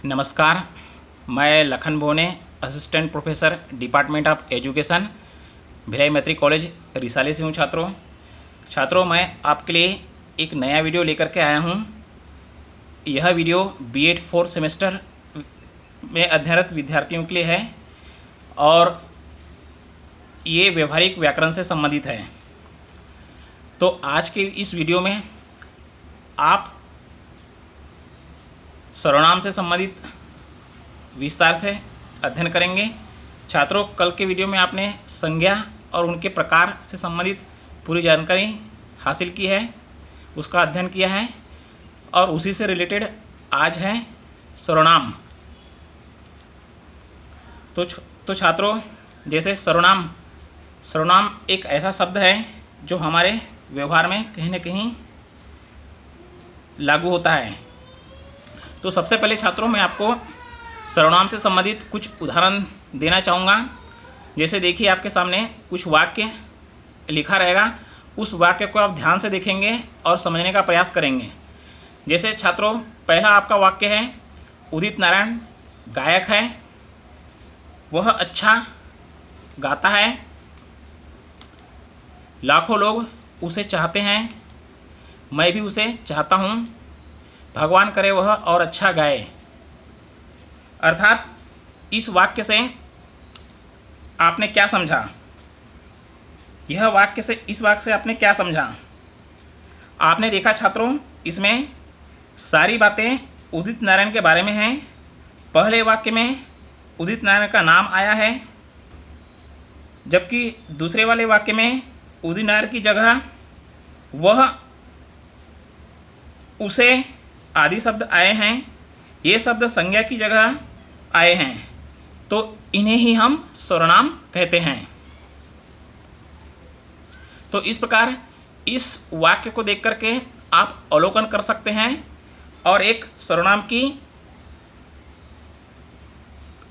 नमस्कार, मैं लखन बोने, assistant professor department of education, Bhilai मैत्री कॉलेज रिसाली से हूँ। छात्रों मैं आपके लिए एक नया वीडियो लेकर के आया हूँ। यह वीडियो बीएड 4th सेमेस्टर में अध्ययनरत विद्यार्थियों के लिए है और ये व्यवहारिक व्याकरण से संबंधित है। तो आज के इस वीडियो में आप सर्वनाम से संबंधित विस्तार से अध्ययन करेंगे। छात्रों, कल के वीडियो में आपने संज्ञा और उनके प्रकार से संबंधित पूरी जानकारी हासिल की है, उसका अध्ययन किया है और उसी से रिलेटेड आज है सर्वनाम। तो छात्रों, जैसे सर्वनाम एक ऐसा शब्द है जो हमारे व्यवहार में कहीं न कहीं लागू होता है। तो सबसे पहले छात्रों, मैं आपको सर्वनाम से संबंधित कुछ उदाहरण देना चाहूँगा। जैसे देखिए, आपके सामने कुछ वाक्य लिखा रहेगा, उस वाक्य को आप ध्यान से देखेंगे और समझने का प्रयास करेंगे। जैसे छात्रों, पहला आपका वाक्य है, उदित नारायण गायक है, वह अच्छा गाता है, लाखों लोग उसे चाहते हैं, मैं भी उसे चाहता हूँ, भगवान करे वह और अच्छा गाए। अर्थात इस वाक्य से आपने क्या समझा? इस वाक्य से आपने क्या समझा? आपने देखा छात्रों, इसमें सारी बातें उदित नारायण के बारे में हैं। पहले वाक्य में उदित नारायण का नाम आया है, जबकि दूसरे वाले वाक्य में उदित नारायण की जगह वह, उसे आदि शब्द आए हैं। ये शब्द संज्ञा की जगह आए हैं, तो इन्हें ही हम सर्वनाम कहते हैं। तो इस प्रकार इस वाक्य को देख करके आप अवलोकन कर सकते हैं और एक सर्वनाम की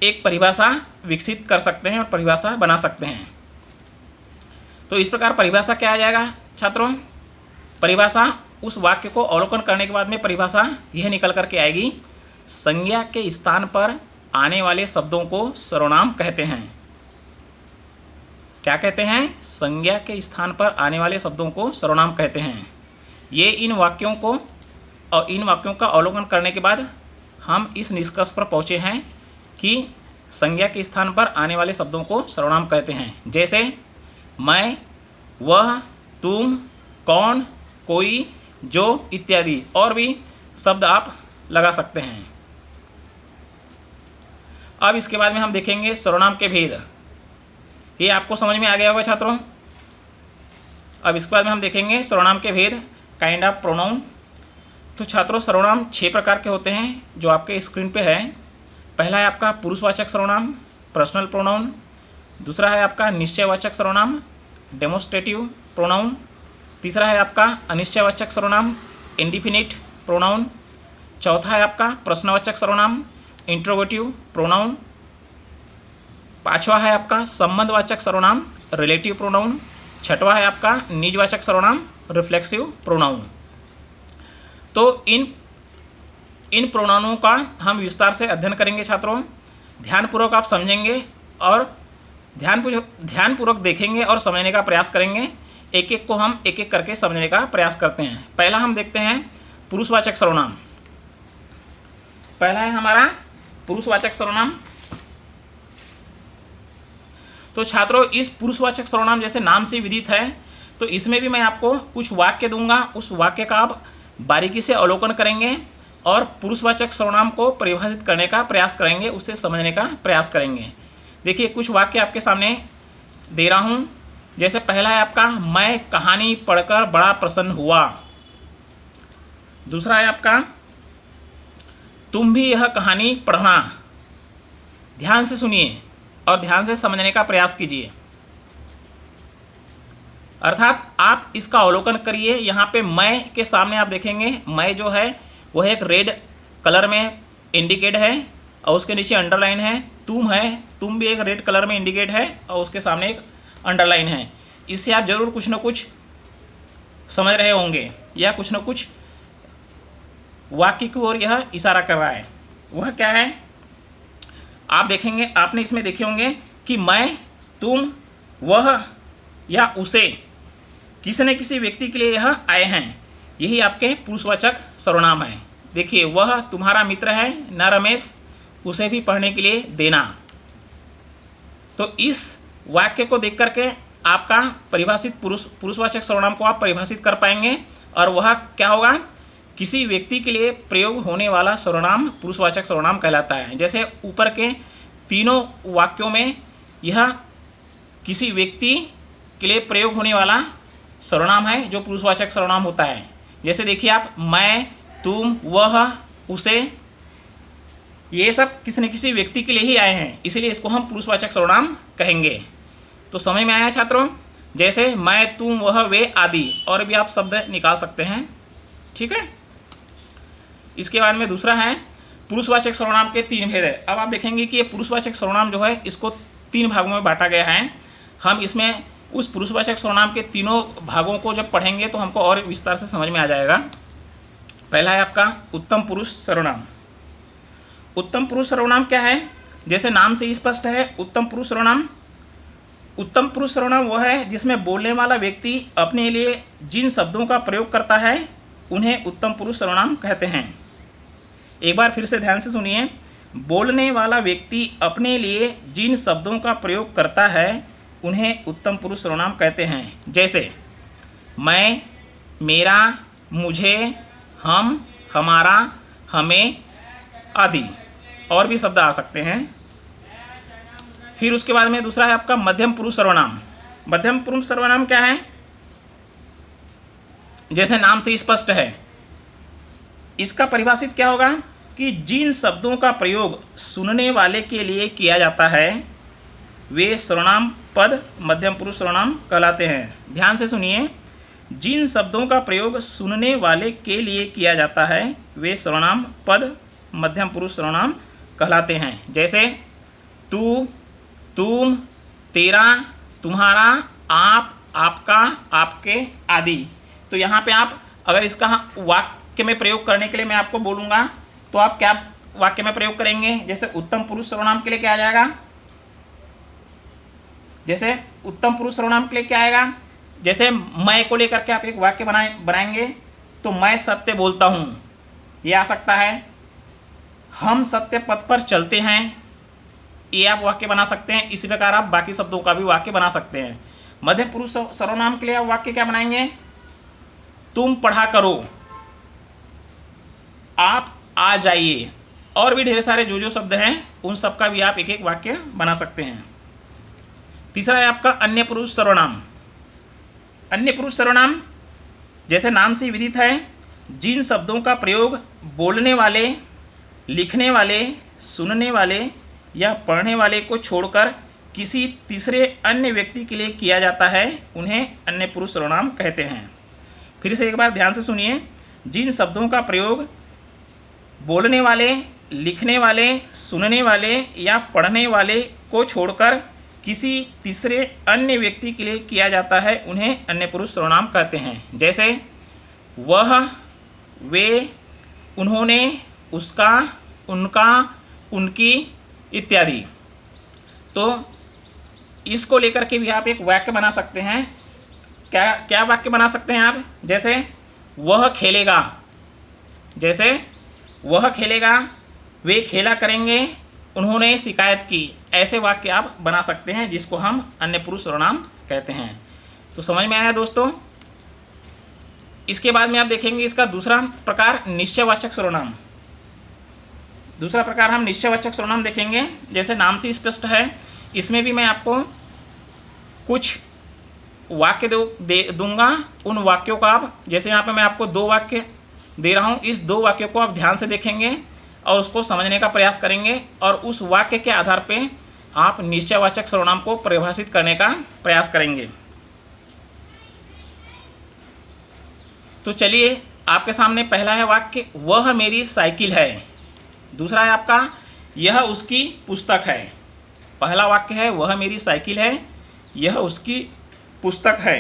एक परिभाषा विकसित कर सकते हैं और परिभाषा बना सकते हैं। तो इस प्रकार परिभाषा क्या आ जाएगा छात्रों? परिभाषा, उस वाक्य को अवलोकन करने के बाद में परिभाषा यह निकल करके आएगी, संज्ञा के स्थान पर आने वाले शब्दों को सर्वनाम कहते हैं। क्या कहते हैं? संज्ञा के स्थान पर आने वाले शब्दों को सर्वनाम कहते हैं। ये इन वाक्यों का अवलोकन करने के बाद हम इस निष्कर्ष पर पहुँचे हैं कि संज्ञा के स्थान पर आने वाले शब्दों को सर्वनाम कहते हैं। जैसे मैं, वह, तुम, कौन, कोई, जो इत्यादि और भी शब्द आप लगा सकते हैं। अब इसके बाद में हम देखेंगे सर्वनाम के भेद। ये आपको समझ में आ गया होगा छात्रों। अब इसके बाद में हम देखेंगे सर्वनाम के भेद, काइंड ऑफ प्रोनाउन। तो छात्रों, सर्वनाम 6 प्रकार के होते हैं जो आपके स्क्रीन पे है। पहला है आपका पुरुषवाचक सर्वनाम, पर्सनल प्रोनाउन। दूसरा है आपका निश्चयवाचक सर्वनाम, डेमोस्ट्रेटिव प्रोनाउन। तीसरा है आपका अनिश्चयवाचक सर्वनाम, इंडिफिनिट प्रोनाउन। चौथा है आपका प्रश्नवाचक सर्वनाम, इंट्रोगेटिव प्रोनाउन। पांचवा है आपका संबंधवाचक सर्वनाम, रिलेटिव प्रोनाउन। छठवा है आपका निजवाचक सर्वनाम, रिफ्लेक्सिव प्रोनाउन। तो इन प्रोनाउनों का हम विस्तार से अध्ययन करेंगे छात्रों। ध्यानपूर्वक आप समझेंगे और ध्यानपूर्वक देखेंगे और समझने का प्रयास करेंगे। एक एक को हम एक एक करके समझने का प्रयास करते हैं। पहला हम देखते हैं पुरुषवाचक सर्वनाम। पहला है हमारा पुरुषवाचक सर्वनाम। तो छात्रों, इस पुरुषवाचक सर्वनाम जैसे नाम से विदित है, तो इसमें भी मैं आपको कुछ वाक्य दूंगा, उस वाक्य का आप बारीकी से अवलोकन करेंगे और पुरुषवाचक सर्वनाम को परिभाषित करने का प्रयास करेंगे, उससे समझने का प्रयास करेंगे। देखिए, कुछ वाक्य आपके सामने दे रहा हूँ। जैसे पहला है आपका, मैं कहानी पढ़कर बड़ा प्रसन्न हुआ। दूसरा है आपका, तुम भी यह कहानी पढ़ना। ध्यान से सुनिए और ध्यान से समझने का प्रयास कीजिए। अर्थात आप इसका अवलोकन करिए। यहाँ पे मैं के सामने आप देखेंगे, मैं जो है वह एक रेड कलर में इंडिकेट है और उसके नीचे अंडरलाइन है। तुम है, तुम भी एक रेड कलर में इंडिकेट है और उसके सामने एक अंडरलाइन है। इससे आप जरूर कुछ न कुछ समझ रहे होंगे या कुछ न कुछ वाक्य की ओर यह इशारा कर रहा है। वह क्या है, आप देखेंगे, आपने इसमें देखे होंगे कि मैं, तुम, वह या उसे, किसी न किसी व्यक्ति के लिए यह आए हैं, यही आपके पुरुषवाचक सर्वनाम है। देखिए, वह तुम्हारा मित्र है न रमेश, उसे भी पढ़ने के लिए देना। तो इस वाक्य को देख करके आपका परिभाषित पुरुषवाचक सर्वनाम को आप परिभाषित कर पाएंगे, और वह क्या होगा, किसी व्यक्ति के लिए प्रयोग होने वाला सर्वनाम पुरुषवाचक सर्वनाम कहलाता है। जैसे ऊपर के तीनों वाक्यों में यह किसी व्यक्ति के लिए प्रयोग होने वाला सर्वनाम है जो पुरुषवाचक सर्वनाम होता है। जैसे देखिए आप, मैं, तुम, वह, उसे, ये सब किसी न किसी व्यक्ति के लिए ही आए हैं, इसलिए इसको हम पुरुषवाचक सर्वनाम कहेंगे। तो समझ में आया छात्रों? जैसे मैं, तुम, वह, वे आदि, और भी आप शब्द निकाल सकते हैं। ठीक है। इसके बाद में दूसरा है पुरुषवाचक सर्वनाम के तीन भेद है। अब आप देखेंगे कि ये पुरुषवाचक सर्वनाम जो है इसको तीन भागों में बांटा गया है। हम इसमें उस पुरुषवाचक सर्वनाम के तीनों भागों को जब पढ़ेंगे तो हमको और विस्तार से समझ में आ जाएगा। पहला है आपका उत्तम पुरुष सर्वनाम। उत्तम पुरुष सर्वनाम क्या है? जैसे नाम से स्पष्ट है, उत्तम पुरुष सर्वनाम। उत्तम पुरुष सर्वनाम वह है जिसमें बोलने वाला व्यक्ति अपने लिए जिन शब्दों का प्रयोग करता है उन्हें उत्तम पुरुष सर्वनाम कहते हैं। एक बार फिर से ध्यान से सुनिए, बोलने वाला व्यक्ति अपने लिए जिन शब्दों का प्रयोग करता है उन्हें उत्तम पुरुष सर्वनाम कहते हैं। जैसे मैं, मेरा, मुझे, हम, हमारा, हमें आदि, और भी शब्द आ सकते हैं। फिर उसके बाद में दूसरा है आपका मध्यम पुरुष सर्वनाम। मध्यम पुरुष सर्वनाम क्या है? जैसे नाम से स्पष्ट है, इसका परिभाषित क्या होगा कि जिन शब्दों का प्रयोग सुनने वाले के लिए किया जाता है वे सर्वनाम पद मध्यम पुरुष सर्वनाम कहलाते हैं। ध्यान से सुनिए, जिन शब्दों का प्रयोग सुनने वाले के लिए किया जाता है वे सर्वनाम पद मध्यम पुरुष सर्वनाम कहलाते हैं। जैसे तू, तुम, तेरा, तुम्हारा, आप, आपका, आपके आदि। तो यहाँ पे आप अगर इसका वाक्य में प्रयोग करने के लिए मैं आपको बोलूँगा तो आप क्या वाक्य में प्रयोग करेंगे? जैसे उत्तम पुरुष सर्वनाम के लिए क्या आ जाएगा? जैसे उत्तम पुरुष सर्वनाम के लिए क्या आएगा? जैसे मैं को लेकर के आप एक वाक्य बनाएंगे तो मैं सत्य बोलता हूँ, ये आ सकता है। हम सत्य पथ पर चलते हैं, ये आप वाक्य बना सकते हैं। इसी प्रकार आप बाकी शब्दों का भी वाक्य बना सकते हैं। मध्य पुरुष सर्वनाम के लिए आप वाक्य क्या बनाएंगे? तुम पढ़ा करो, आप आ जाइए, और भी ढेर सारे जो शब्द हैं उन सब का भी आप एक एक वाक्य बना सकते हैं। तीसरा है आपका अन्य पुरुष सर्वनाम। अन्य पुरुष सर्वनाम जैसे नाम से विदित है, जिन शब्दों का प्रयोग बोलने वाले, लिखने वाले, सुनने वाले या पढ़ने वाले को छोड़कर किसी तीसरे अन्य व्यक्ति के लिए किया जाता है उन्हें अन्य पुरुष सर्वनाम कहते हैं। फिर से एक बार ध्यान से सुनिए, जिन शब्दों का प्रयोग बोलने वाले, लिखने वाले, सुनने वाले या पढ़ने वाले को छोड़कर किसी तीसरे अन्य व्यक्ति के लिए किया जाता है उन्हें अन्य पुरुष सर्वनाम कहते हैं। जैसे वह, वे, उन्होंने, उसका, उनका, उनकी इत्यादि। तो इसको लेकर के भी आप एक वाक्य बना सकते हैं। क्या क्या वाक्य बना सकते हैं आप? जैसे वह खेलेगा, जैसे वह खेलेगा, वे खेला करेंगे, उन्होंने शिकायत की। ऐसे वाक्य आप बना सकते हैं जिसको हम अन्य पुरुष सर्वनाम कहते हैं। तो समझ में आया दोस्तों? इसके बाद में आप देखेंगे इसका दूसरा प्रकार निश्चयवाचक सर्वनाम। दूसरा प्रकार हम निश्चयवाचक सर्वनाम देखेंगे। जैसे नाम से स्पष्ट है, इसमें भी मैं आपको कुछ वाक्य दूंगा। उन वाक्यों का आप, जैसे यहाँ पे मैं आपको दो वाक्य दे रहा हूँ, इस दो वाक्यों को आप ध्यान से देखेंगे और उसको समझने का प्रयास करेंगे, और उस वाक्य के आधार पे आप निश्चयवाचक सर्वनाम को परिभाषित करने का प्रयास करेंगे। तो चलिए, आपके सामने पहला है वाक्य, वह मेरी साइकिल है। दूसरा है आपका, यह उसकी पुस्तक है। पहला वाक्य है, वह मेरी साइकिल है, यह उसकी पुस्तक है।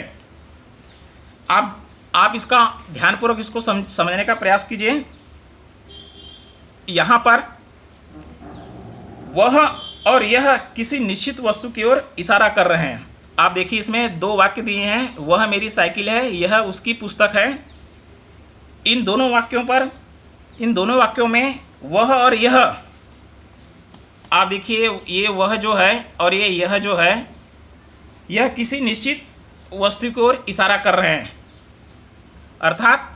आप इसका ध्यानपूर्वक इसको समझने का प्रयास कीजिए। यहाँ पर वह और यह किसी निश्चित वस्तु की ओर इशारा कर रहे हैं। आप देखिए इसमें दो वाक्य दिए हैं, वह मेरी साइकिल है, यह उसकी पुस्तक है। इन दोनों वाक्यों में वह और यह, आप देखिए ये वह जो है और ये यह जो है, यह किसी निश्चित वस्तु की ओर इशारा कर रहे हैं, अर्थात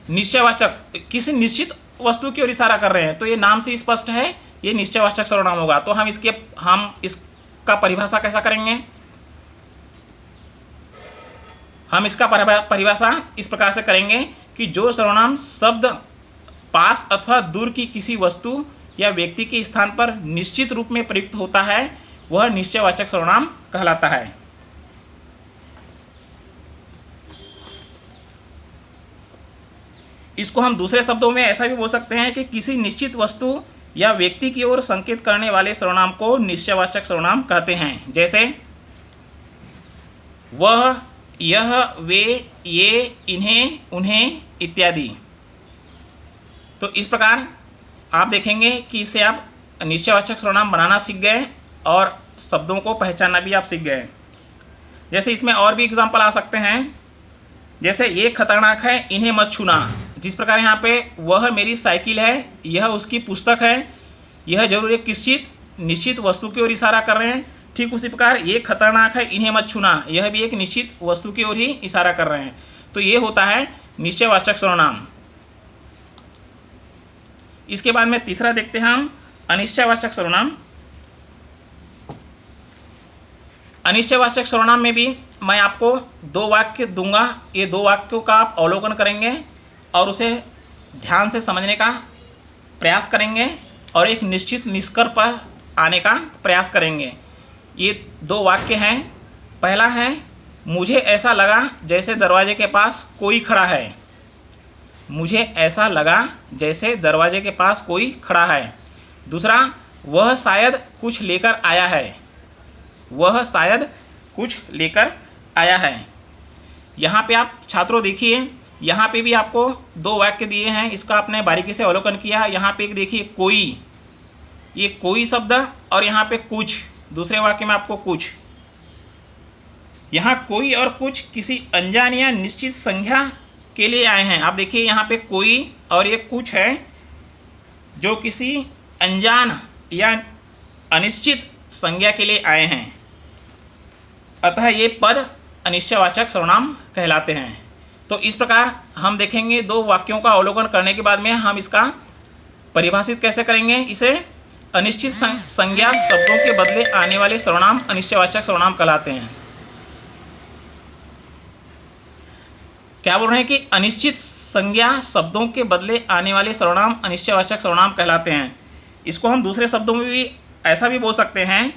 निश्चयवाचक किसी निश्चित वस्तु की ओर इशारा कर रहे हैं। तो ये नाम से स्पष्ट है, ये निश्चयवाचक सर्वनाम होगा। तो हम इसका परिभाषा कैसा करेंगे? हम इसका परिभाषा इस प्रकार से करेंगे कि जो सर्वनाम शब्द पास अथवा दूर की किसी वस्तु या व्यक्ति के स्थान पर निश्चित रूप में प्रयुक्त होता है, वह निश्चयवाचक सर्वनाम कहलाता है। इसको हम दूसरे शब्दों में ऐसा भी बोल सकते हैं कि किसी निश्चित वस्तु या व्यक्ति की ओर संकेत करने वाले सर्वनाम को निश्चयवाचक सर्वनाम कहते हैं। जैसे वह, यह, वे, ये, इन्हें, उन्हें इत्यादि। तो इस प्रकार आप देखेंगे कि इससे आप निश्चयवाचक सर्वनाम बनाना सीख गए और शब्दों को पहचानना भी आप सीख गए। जैसे इसमें और भी एग्जाम्पल आ सकते हैं, जैसे ये खतरनाक है, इन्हें मत छूना। जिस प्रकार यहाँ पे वह मेरी साइकिल है, यह उसकी पुस्तक है, यह जरूर एक निश्चित वस्तु की ओर इशारा कर रहे हैं। ठीक उसी प्रकार ये खतरनाक है, इन्हें मत छूना, यह भी एक निश्चित वस्तु की ओर ही इशारा कर रहे हैं। तो ये होता है निश्चयवाचक सर्वनाम। इसके बाद में तीसरा देखते हैं हम अनिश्चयवाचक सर्वनाम। अनिश्चयवाचक सर्वनाम में भी मैं आपको दो वाक्य दूंगा, ये दो वाक्यों का आप अवलोकन करेंगे और उसे ध्यान से समझने का प्रयास करेंगे और एक निश्चित निष्कर्ष पर आने का प्रयास करेंगे। ये दो वाक्य हैं। पहला है, मुझे ऐसा लगा जैसे दरवाजे के पास कोई खड़ा है। मुझे ऐसा लगा जैसे दरवाजे के पास कोई खड़ा है। दूसरा, वह शायद कुछ लेकर आया है। वह शायद कुछ लेकर आया है। यहाँ पे आप छात्रों देखिए, यहाँ पे भी आपको दो वाक्य दिए हैं, इसका आपने बारीकी से अवलोकन किया। यहाँ पे एक देखिए कोई, ये कोई शब्द और यहाँ पे कुछ, दूसरे वाक्य में आपको कुछ। यहाँ कोई और कुछ किसी अनजान या निश्चित संज्ञा के लिए आए हैं। आप देखिए यहाँ पे कोई और ये कुछ है जो किसी अनजान या अनिश्चित संज्ञा के लिए आए हैं, अतः ये पद अनिश्चयवाचक सर्वनाम कहलाते हैं। तो इस प्रकार हम देखेंगे दो वाक्यों का अवलोकन करने के बाद में हम इसका परिभाषित कैसे करेंगे। इसे अनिश्चित संज्ञा शब्दों के बदले आने वाले सर्वनाम अनिश्चयवाचक सर्वनाम कहलाते हैं। क्या बोल रहे हैं कि अनिश्चित संज्ञा शब्दों के बदले आने वाले सर्वनाम अनिश्चयवाचक सर्वनाम कहलाते हैं। इसको हम दूसरे शब्दों में भी ऐसा भी बोल सकते हैं,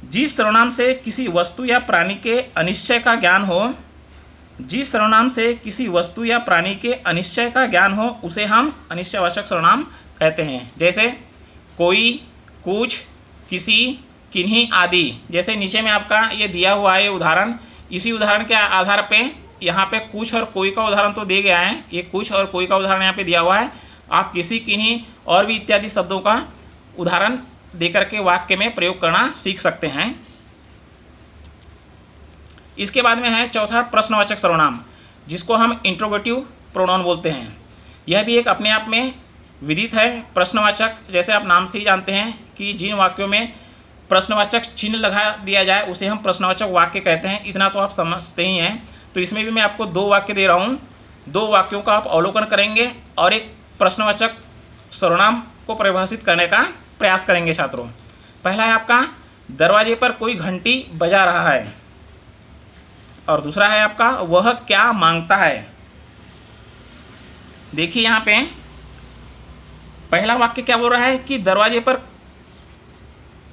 जिस सर्वनाम से किसी वस्तु या प्राणी के अनिश्चय का ज्ञान हो, जिस सर्वनाम से किसी वस्तु या प्राणी के अनिश्चय का ज्ञान हो, उसे हम अनिश्चयवाचक सर्वनाम कहते हैं। जैसे कोई, कुछ, किसी, किन्हीं आदि। जैसे नीचे में आपका ये दिया हुआ है उदाहरण, इसी उदाहरण के आधार पे यहाँ पे कुछ और कोई का उदाहरण तो दे गया है, ये कुछ और कोई का उदाहरण यहाँ पे दिया हुआ है। आप किसी, किन्हीं और भी इत्यादि शब्दों का उदाहरण देकर के वाक्य में प्रयोग करना सीख सकते हैं। इसके बाद में है चौथा प्रश्नवाचक सर्वनाम, जिसको हम इंट्रोगेटिव प्रोनाउन बोलते हैं। यह भी एक अपने आप में विदित है। प्रश्नवाचक, जैसे आप नाम से ही जानते हैं कि जिन वाक्यों में प्रश्नवाचक चिन्ह लगा दिया जाए उसे हम प्रश्नवाचक वाक्य कहते हैं। इतना तो आप समझते ही हैं। तो इसमें भी मैं आपको दो वाक्य दे रहा हूँ, दो वाक्यों का आप अवलोकन करेंगे और एक प्रश्नवाचक सर्वनाम को परिभाषित करने का प्रयास करेंगे छात्रों। पहला है आपका, दरवाजे पर कोई घंटी बजा रहा है, और दूसरा है आपका, वह क्या मांगता है। देखिए यहाँ पे पहला वाक्य क्या बोल रहा है कि दरवाजे पर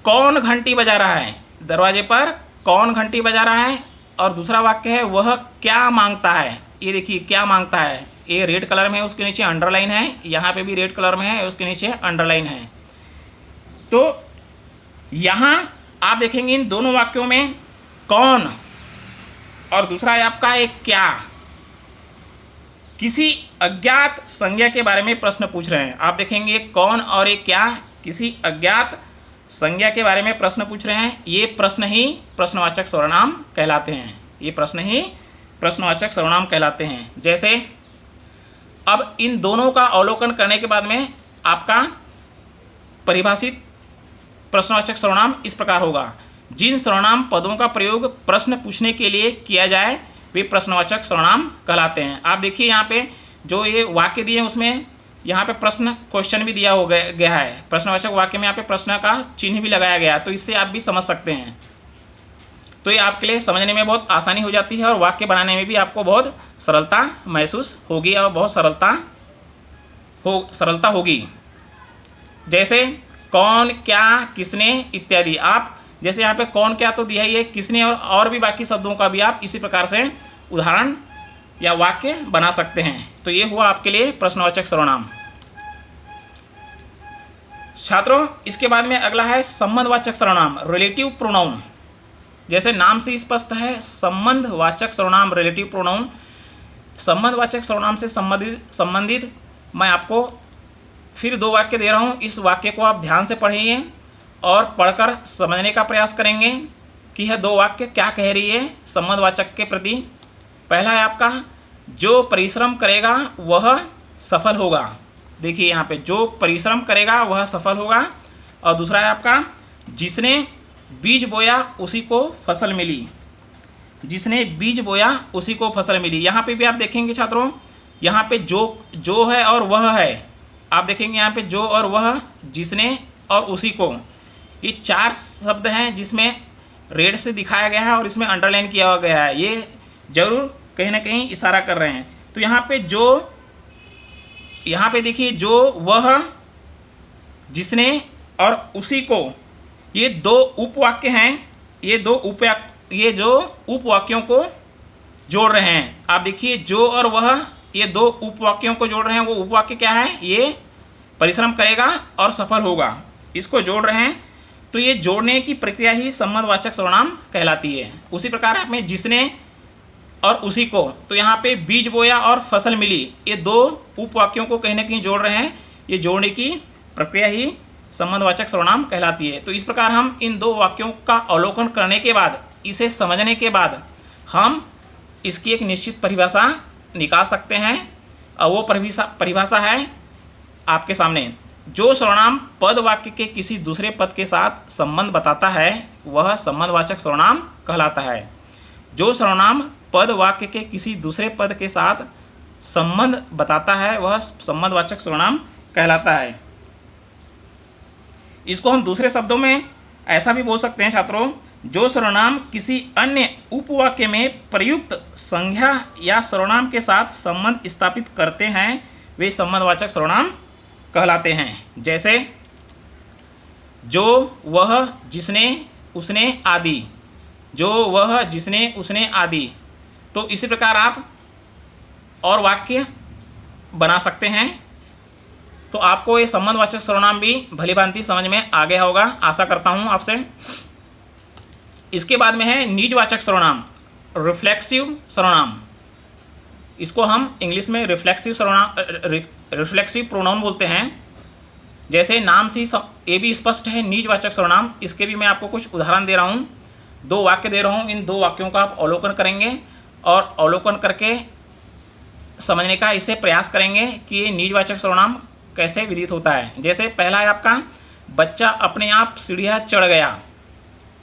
कौन घंटी बजा रहा है, दरवाजे पर कौन घंटी बजा रहा है। और दूसरा वाक्य है, वह क्या मांगता है। ये देखिए क्या मांगता है, ये रेड कलर में है, उसके नीचे अंडरलाइन है, यहाँ पे भी रेड कलर में है, उसके नीचे अंडरलाइन है। तो यहाँ आप देखेंगे इन दोनों वाक्यों में कौन और दूसरा है आपका एक क्या, किसी अज्ञात संज्ञा के बारे में प्रश्न पूछ रहे हैं। आप देखेंगे कौन और एक क्या, किसी अज्ञात संज्ञा के बारे में प्रश्न पूछ रहे हैं, ये प्रश्न ही प्रश्नवाचक सर्वनाम कहलाते हैं। ये प्रश्न ही प्रश्नवाचक सर्वनाम कहलाते हैं। जैसे अब इन दोनों का अवलोकन करने के बाद में आपका परिभाषित प्रश्नवाचक सर्वनाम इस प्रकार होगा। जिन सर्वनाम पदों का प्रयोग प्रश्न पूछने के लिए किया जाए वे प्रश्नवाचक सर्वनाम कहलाते हैं। आप देखिए यहाँ पे जो ये वाक्य दिए हैं उसमें यहाँ पे प्रश्न क्वेश्चन भी दिया हो गया है। प्रश्नवाचक वाक्य में यहाँ पे प्रश्न का चिन्ह भी लगाया गया है, तो इससे आप भी समझ सकते हैं। तो ये आपके लिए समझने में बहुत आसानी हो जाती है और वाक्य बनाने में भी आपको बहुत सरलता महसूस होगी और बहुत सरलता होगी। जैसे कौन, क्या, किसने इत्यादि। आप जैसे यहाँ पे कौन क्या तो दिया ही है, किसने और भी बाकी शब्दों का भी आप इसी प्रकार से उदाहरण या वाक्य बना सकते हैं। तो ये हुआ आपके लिए प्रश्नवाचक सर्वनाम। छात्रों, इसके बाद में अगला है संबंधवाचक सर्वनाम, रिलेटिव प्रोनाउन। जैसे नाम से स्पष्ट है, संबंधवाचक सर्वनाम रिलेटिव प्रोनाउन। संबंधवाचक सर्वनाम से संबंधित मैं आपको फिर 2 वाक्य दे रहा हूँ। इस वाक्य को आप ध्यान से पढ़िए और पढ़कर समझने का प्रयास करेंगे कि यह 2 वाक्य क्या कह रही है संबंधवाचक के प्रति। पहला है आपका, जो परिश्रम करेगा वह सफल होगा। देखिए यहाँ पे, जो परिश्रम करेगा वह सफल होगा। और दूसरा है आपका, जिसने बीज बोया उसी को फसल मिली। जिसने बीज बोया उसी को फसल मिली। यहाँ पे भी आप देखेंगे छात्रों, यहाँ पे जो है और वह है। आप देखेंगे यहाँ पे जो और वह, जिसने और उसी को, ये 4 शब्द हैं जिसमें रेड से दिखाया गया है और इसमें अंडरलाइन किया गया है। ये जरूर कहीं ना कहीं इशारा कर रहे हैं। तो यहाँ पे यहाँ पे देखिए, जो, वह, जिसने और उसी को, ये 2 उपवाक्य हैं। ये जो उपवाक्यों को जोड़ रहे हैं। आप देखिए, जो और वह, ये 2 उपवाक्यों को जोड़ रहे हैं। वो उपवाक्य क्या है? ये परिश्रम करेगा और सफल होगा, इसको जोड़ रहे हैं। तो ये जोड़ने की प्रक्रिया ही संबंधवाचक सर्वनाम कहलाती है। उसी प्रकार में जिसने और उसी को, तो यहाँ पे बीज बोया और फसल मिली, ये 2 उपवाक्यों को कहीं ना कहीं जोड़ रहे हैं। ये जोड़ने की प्रक्रिया ही संबंधवाचक सर्वनाम कहलाती है। तो इस प्रकार हम इन 2 वाक्यों का अवलोकन करने के बाद, इसे समझने के बाद हम इसकी एक निश्चित परिभाषा निकाल सकते हैं। और वो परिभाषा है आपके सामने। जो सर्वनाम पद वाक्य के किसी दूसरे पद के साथ संबंध बताता है वह संबंधवाचक सर्वनाम कहलाता है। जो सर्वनाम पद वाक्य के किसी दूसरे पद के साथ संबंध बताता है वह संबंधवाचक सर्वनाम कहलाता है। इसको हम दूसरे शब्दों में ऐसा भी बोल सकते हैं छात्रों, जो सर्वनाम किसी अन्य उपवाक्य में प्रयुक्त संज्ञा या सर्वनाम के साथ संबंध स्थापित करते हैं वे संबंधवाचक सर्वनाम कहलाते हैं। जैसे जो, वह, जिसने, उसने आदि। जो, वह, जिसने, उसने आदि। तो इसी प्रकार आप और वाक्य बना सकते हैं। तो आपको ये संबंधवाचक सर्वनाम भी भलीभांति समझ में आ गया होगा, आशा करता हूँ आपसे। इसके बाद में है निजवाचक सर्वनाम, रिफ्लेक्सिव सर्वनाम। इसको हम इंग्लिश में रिफ्लेक्सिव प्रोनाउन बोलते हैं। जैसे नाम से ये भी स्पष्ट है निजवाचक सर्वनाम। इसके भी मैं आपको कुछ उदाहरण दे रहा हूँ, 2 वाक्य दे रहा हूँ। इन 2 वाक्यों का आप अवलोकन करेंगे और अवलोकन करके समझने का इसे प्रयास करेंगे कि ये निजवाचक सर्वनाम कैसे विदित होता है। जैसे पहला है आपका, बच्चा अपने आप सीढ़ियाँ चढ़ गया।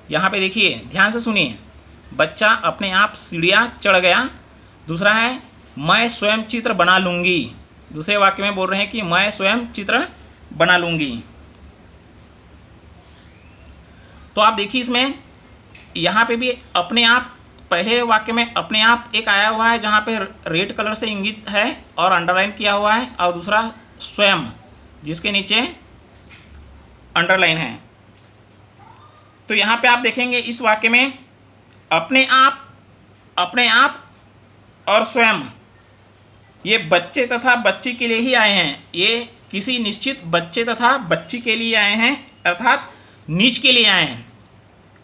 यहाँ पे देखिए, ध्यान से सुनिए, बच्चा अपने आप सीढ़ियाँ चढ़ गया। दूसरा है, मैं स्वयं चित्र बना लूँगी। दूसरे वाक्य में बोल रहे हैं कि मैं स्वयं चित्र बना लूँगी। तो आप देखिए इसमें यहाँ पे भी अपने आप, पहले वाक्य में अपने आप एक आया हुआ है जहाँ पे रेड कलर से इंगित है और अंडरलाइन किया हुआ है, और दूसरा स्वयं जिसके नीचे अंडरलाइन है। तो यहाँ पे आप देखेंगे इस वाक्य में अपने आप और स्वयं, ये बच्चे तथा बच्ची के लिए ही आए हैं। ये किसी निश्चित बच्चे तथा बच्ची के लिए आए हैं, अर्थात नीच के लिए आए हैं।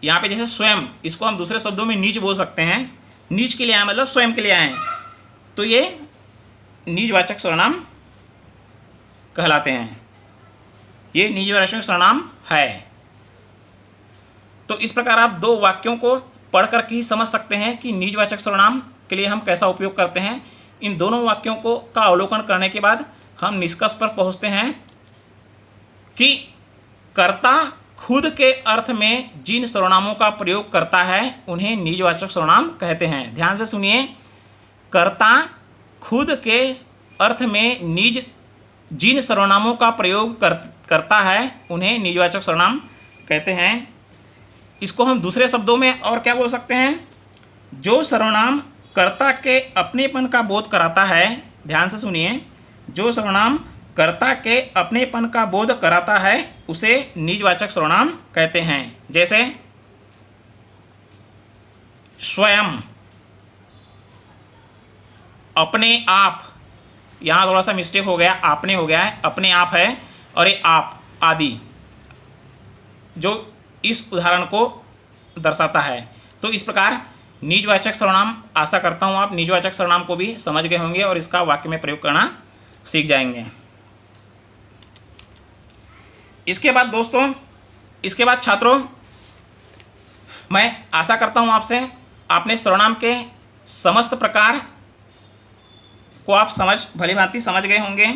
यहाँ पे जैसे स्वयं, इसको हम दूसरे शब्दों में नीच बोल सकते हैं। नीच के लिए आए मतलब स्वयं के लिए आए हैं। तो ये निजवाचक सर्वनाम कहलाते हैं। ये निजवाचक सर्वनाम है। तो इस प्रकार आप दो वाक्यों को पढ़ करके ही समझ सकते हैं कि निजवाचक सर्वनाम के लिए हम कैसा उपयोग करते हैं। इन दोनों वाक्यों को का अवलोकन करने के बाद हम निष्कर्ष पर पहुंचते हैं कि कर्ता खुद के अर्थ में जिन सर्वनामों का प्रयोग करता है उन्हें निजवाचक सर्वनाम कहते हैं। ध्यान से सुनिए, कर्ता खुद के अर्थ में जिन सर्वनामों का प्रयोग करता है उन्हें निजवाचक सर्वनाम कहते हैं। इसको हम दूसरे शब्दों में और क्या बोल सकते हैं, जो सर्वनाम कर्ता के अपनेपन का बोध कराता है। ध्यान से सुनिए, जो सर्वनाम कर्ता के अपनेपन का बोध कराता है उसे निजवाचक सर्वनाम कहते हैं। जैसे स्वयं, अपने आप, यहाँ थोड़ा सा मिस्टेक हो गया, आपने हो गया है, अपने आप है और ये आप आदि, जो इस उदाहरण को दर्शाता है। तो इस प्रकार निजवाचक सर्वनाम, आशा करता हूँ आप निजवाचक सर्वनाम को भी समझ गए होंगे और इसका वाक्य में प्रयोग करना सीख जाएंगे। इसके बाद दोस्तों, इसके बाद छात्रों, मैं आशा करता हूँ आपसे आपने सर्वनाम के समस्त प्रकार को आप भली भांति समझ गए होंगे।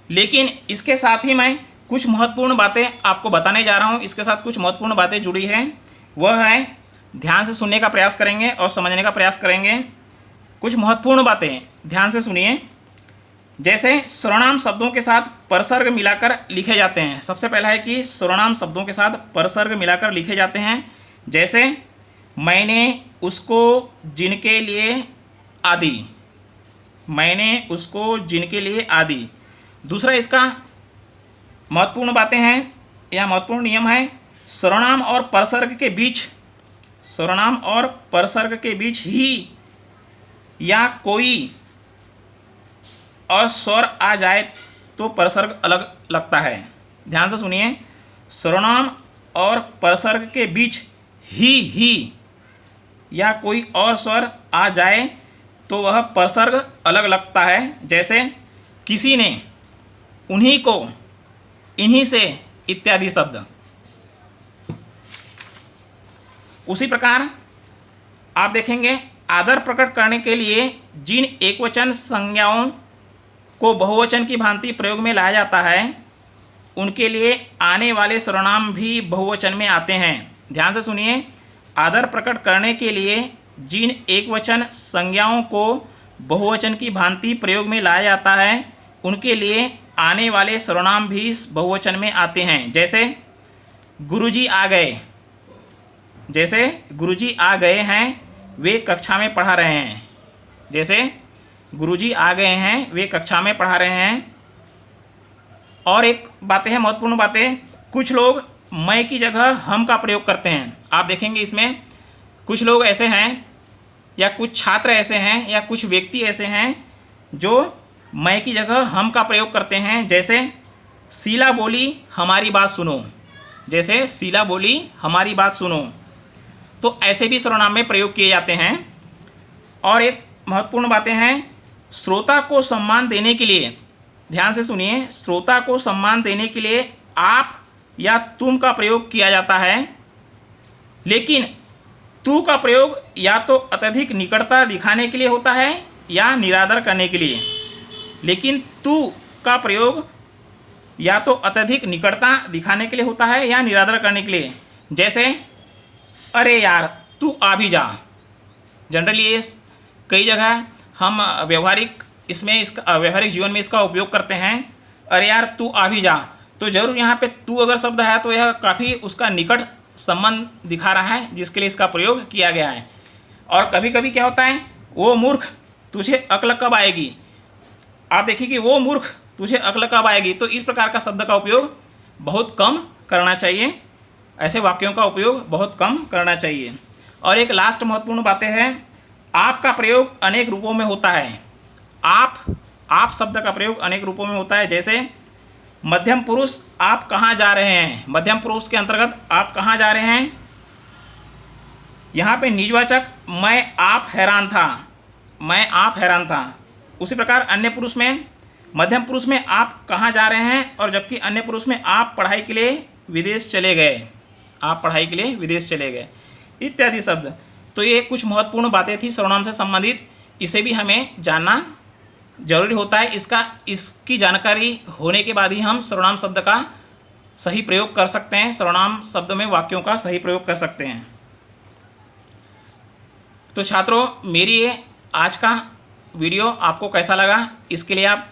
लेकिन इसके साथ ही मैं कुछ महत्वपूर्ण बातें आपको बताने जा रहा हूँ। इसके साथ कुछ महत्वपूर्ण बातें जुड़ी हैं, वह है ध्यान से सुनने का प्रयास करेंगे और समझने का प्रयास करेंगे। कुछ महत्वपूर्ण बातें ध्यान से सुनिए। जैसे सर्वनाम शब्दों के साथ परसर्ग मिलाकर लिखे जाते हैं। सबसे पहला है कि सर्वनाम शब्दों के साथ परसर्ग मिलाकर लिखे जाते हैं। जैसे मैंने उसको, जिनके लिए आदि, मैंने उसको, जिनके लिए आदि। दूसरा इसका महत्वपूर्ण बातें हैं या महत्वपूर्ण नियम है, सर्वनाम और परसर्ग के बीच, सर्वनाम और परसर्ग के बीच ही या कोई और स्वर आ जाए तो परसर्ग अलग लगता है। ध्यान से सुनिए, सर्वनाम और परसर्ग के बीच ही या कोई और स्वर आ जाए तो वह परसर्ग अलग लगता है। जैसे किसी ने, उन्हीं को, इन्हीं से इत्यादि शब्द। उसी प्रकार आप देखेंगे आदर प्रकट करने के लिए जिन एकवचन संज्ञाओं को बहुवचन की भांति प्रयोग में लाया जाता है उनके लिए आने वाले सर्वनाम भी बहुवचन में आते हैं। ध्यान से सुनिए, आदर प्रकट करने के लिए जिन एकवचन संज्ञाओं को बहुवचन की भांति प्रयोग में लाया जाता है उनके लिए आने वाले सर्वनाम भी बहुवचन में आते हैं। जैसे गुरुजी आ गए, जैसे गुरुजी आ गए हैं, वे कक्षा में पढ़ा रहे हैं। जैसे गुरुजी आ गए हैं, वे कक्षा में पढ़ा रहे हैं। और एक बातें हैं, महत्वपूर्ण बातें, कुछ लोग मैं की जगह हम का प्रयोग करते हैं। आप देखेंगे इसमें कुछ लोग ऐसे हैं या कुछ छात्र ऐसे हैं या कुछ व्यक्ति ऐसे हैं जो मैं की जगह हम का प्रयोग करते हैं। जैसे शीला बोली हमारी बात सुनो, जैसे शीला बोली हमारी बात सुनो। तो ऐसे भी सर्वनाम में प्रयोग किए जाते हैं। और एक महत्वपूर्ण बातें हैं, श्रोता को सम्मान देने के लिए, ध्यान से सुनिए, श्रोता को सम्मान देने के लिए आप या तुम का प्रयोग किया जाता है। लेकिन तू का प्रयोग या तो अत्यधिक निकटता दिखाने के लिए होता है या निरादर करने के लिए। लेकिन तू का प्रयोग या तो अत्यधिक निकटता दिखाने के लिए होता है या निरादर करने के लिए। जैसे अरे यार तू आ भी जा। जनरली ये कई जगह हम व्यवहारिक जीवन में इसका उपयोग करते हैं। अरे यार तू आ भी जा, तो जरूर यहाँ पे तू अगर शब्द है तो यह काफ़ी उसका निकट संबंध दिखा रहा है जिसके लिए इसका प्रयोग किया गया है। और कभी कभी क्या होता है, वो मूर्ख तुझे अक्ल कब आएगी। आप देखिए कि वो मूर्ख तुझे अक्ल कब आएगी। तो इस प्रकार का शब्द का उपयोग बहुत कम करना चाहिए, ऐसे वाक्यों का उपयोग बहुत कम करना चाहिए। और एक लास्ट महत्वपूर्ण बातें हैं, आप का प्रयोग अनेक रूपों में होता है। आप शब्द का प्रयोग अनेक रूपों में होता है। जैसे मध्यम पुरुष आप कहाँ जा रहे हैं, मध्यम पुरुष के अंतर्गत आप कहाँ जा रहे हैं। यहाँ पे निजवाचक मैं आप हैरान था, मैं आप हैरान था। उसी प्रकार अन्य पुरुष में, मध्यम पुरुष में आप कहाँ जा रहे हैं, और जबकि अन्य पुरुष में आप पढ़ाई के लिए विदेश चले गए, आप पढ़ाई के लिए विदेश चले गए, इत्यादि शब्द। तो ये कुछ महत्वपूर्ण बातें थी सर्वनाम से संबंधित, इसे भी हमें जानना जरूरी होता है। इसकी जानकारी होने के बाद ही हम सर्वनाम शब्द का सही प्रयोग कर सकते हैं, सर्वनाम शब्द में वाक्यों का सही प्रयोग कर सकते हैं। तो छात्रों, मेरी ये आज का वीडियो आपको कैसा लगा, इसके लिए आप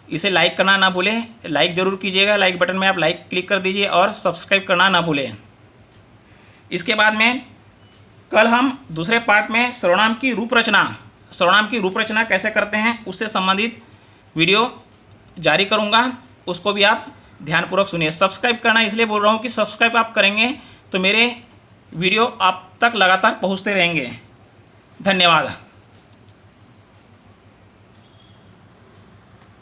इसे लाइक करना ना भूलें, लाइक ज़रूर कीजिएगा, लाइक बटन में आप लाइक क्लिक कर दीजिए और सब्सक्राइब करना ना भूलें। इसके बाद में कल हम दूसरे पार्ट में सर्वनाम की रूपरचना कैसे करते हैं उससे संबंधित वीडियो जारी करूंगा, उसको भी आप ध्यानपूर्वक सुनिए। सब्सक्राइब करना इसलिए बोल रहा हूँ कि सब्सक्राइब आप करेंगे तो मेरे वीडियो आप तक लगातार पहुँचते रहेंगे। धन्यवाद।